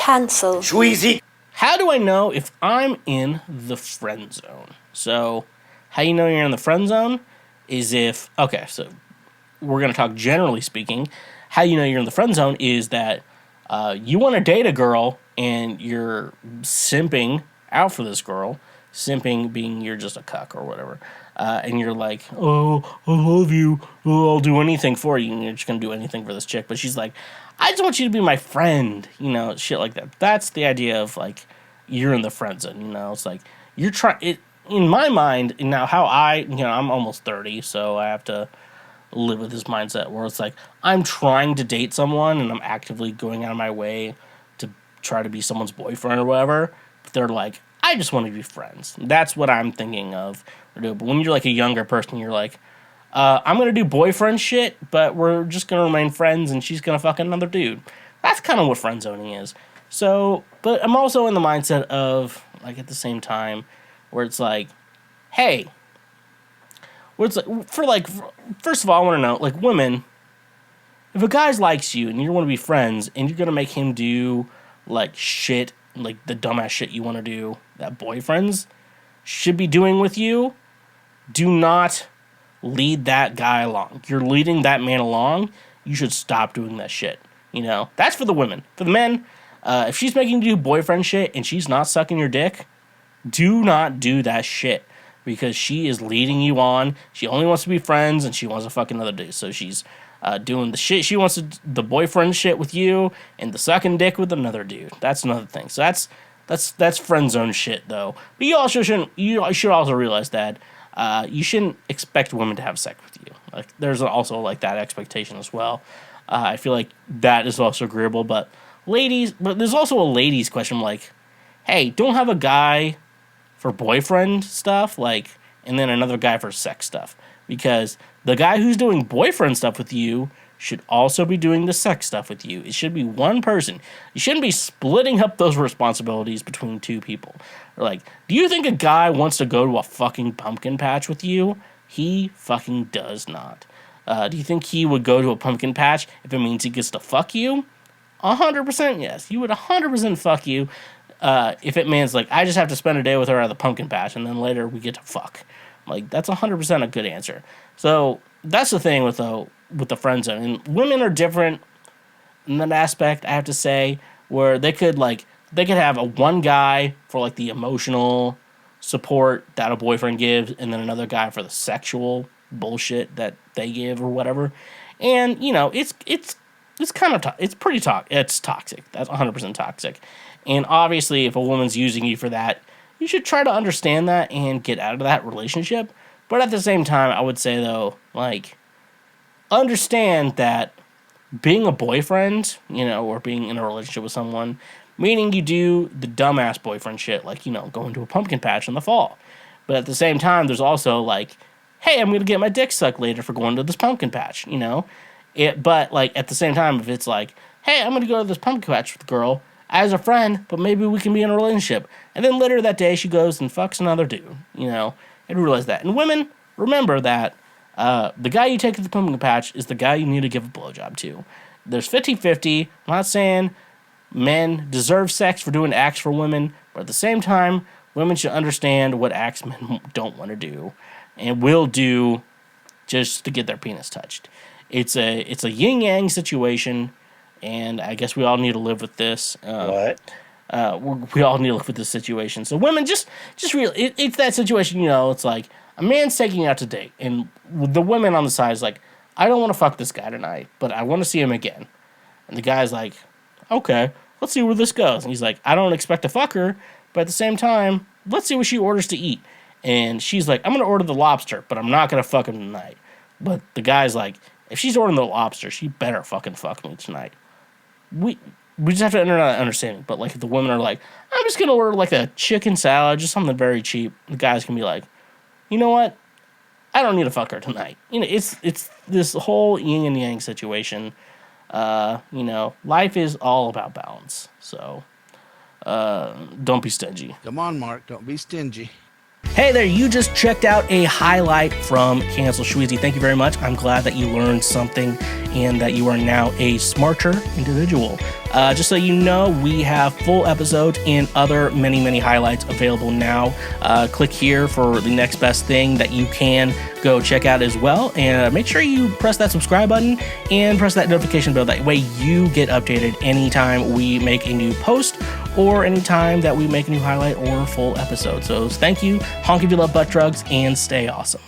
Cancelled. Schweezy. How do I know if I'm in the friend zone? So, how you know you're in the friend zone is if, okay, so we're going to talk generally speaking. How you know you're in the friend zone is that you want to date a girl and you're simping out for this girl. Simping being you're just a cuck or whatever. And you're like, oh, I love you. Oh, I'll do anything for you. And you're just going to do anything for this chick. But she's like, I just want you to be my friend. You know, shit like that. That's the idea of like, you're in the friend zone. You know, it's like, you're trying, it in my mind, and now how I'm almost 30, so I have to live with this mindset where it's like, I'm trying to date someone and I'm actively going out of my way to try to be someone's boyfriend or whatever. But they're like, I just want to be friends. That's what I'm thinking of. But when you're like a younger person, you're like, I'm going to do boyfriend shit, but we're just going to remain friends and she's going to fuck another dude. That's kind of what friend zoning is. So, but I'm also in the mindset of, like, at the same time, where it's like, hey, where it's like, first of all, I want to know, like, women, if a guy likes you and you want to be friends and you're going to make him do, like, shit, like the dumbass shit you want to do that boyfriends should be doing with you, do not lead that guy along. You're leading that man along, you should stop doing that shit. You know, that's for the women. For the men, if she's making you do boyfriend shit and she's not sucking your dick, do not do that shit. Because she is leading you on. She only wants to be friends and she wants to fuck another dude. So she's doing the shit. She wants the boyfriend shit with you and the sucking dick with another dude. That's another thing. So that's friend zone shit though. But you also shouldn't. You should also realize that you shouldn't expect women to have sex with you. Like there's also like that expectation as well. I feel like that is also agreeable. But there's also a ladies question like, hey, don't have a guy for boyfriend stuff, like, and then another guy for sex stuff. Because the guy who's doing boyfriend stuff with you should also be doing the sex stuff with you. It should be one person. You shouldn't be splitting up those responsibilities between two people. Or like, do you think a guy wants to go to a fucking pumpkin patch with you? He fucking does not. Do you think he would go to a pumpkin patch if it means he gets to fuck you? 100% yes. You would 100% fuck you. If it means, like, I just have to spend a day with her at the pumpkin patch, and then later we get to fuck. Like, that's 100% a good answer. So, that's the thing with the friend zone. And women are different in that aspect, I have to say, where they could have a one guy for, like, the emotional support that a boyfriend gives, and then another guy for the sexual bullshit that they give or whatever. And, you know, it's kind of, it's pretty toxic. It's toxic. That's 100% toxic. And obviously, if a woman's using you for that, you should try to understand that and get out of that relationship. But at the same time, I would say, though, like, understand that being a boyfriend, you know, or being in a relationship with someone, meaning you do the dumbass boyfriend shit, like, you know, going to a pumpkin patch in the fall. But at the same time, there's also, like, hey, I'm going to get my dick sucked later for going to this pumpkin patch, you know? But, like, at the same time, if it's like, hey, I'm going to go to this pumpkin patch with the girl as a friend, but maybe we can be in a relationship. And then later that day, she goes and fucks another dude, you know? And realize that. And women, remember that the guy you take to the pumpkin patch is the guy you need to give a blowjob to. There's 50-50. I'm not saying men deserve sex for doing acts for women, but at the same time, women should understand what acts men don't want to do and will do just to get their penis touched. It's a yin-yang situation, and I guess we all need to live with this. What? We all need to live with this situation. So women, just really, it's that situation, you know, it's like a man's taking you out to date, and the women on the side is like, I don't want to fuck this guy tonight, but I want to see him again. And the guy's like, okay, let's see where this goes. And he's like, I don't expect to fuck her, but at the same time, let's see what she orders to eat. And she's like, I'm going to order the lobster, but I'm not going to fuck him tonight. But the guy's like, if she's ordering the lobster, she better fucking fuck me tonight. We just have to enter that understanding. But, like, if the women are like, I'm just going to order, like, a chicken salad, just something very cheap, the guys can be like, you know what? I don't need to fuck her tonight. You know, it's this whole yin and yang situation. You know, life is all about balance. So, don't be stingy. Come on, Mark. Don't be stingy. Hey there, you just checked out a highlight from Cancel Schweezy. Thank you very much. I'm glad that you learned something and that you are now a smarter individual. Just so you know, we have full episodes and other many highlights available now. Click here for the next best thing that you can go check out as well. And make sure you press that subscribe button and press that notification bell. That way you get updated anytime we make a new post or anytime that we make a new highlight or full episode. So thank you, honk if you love butt drugs, and stay awesome.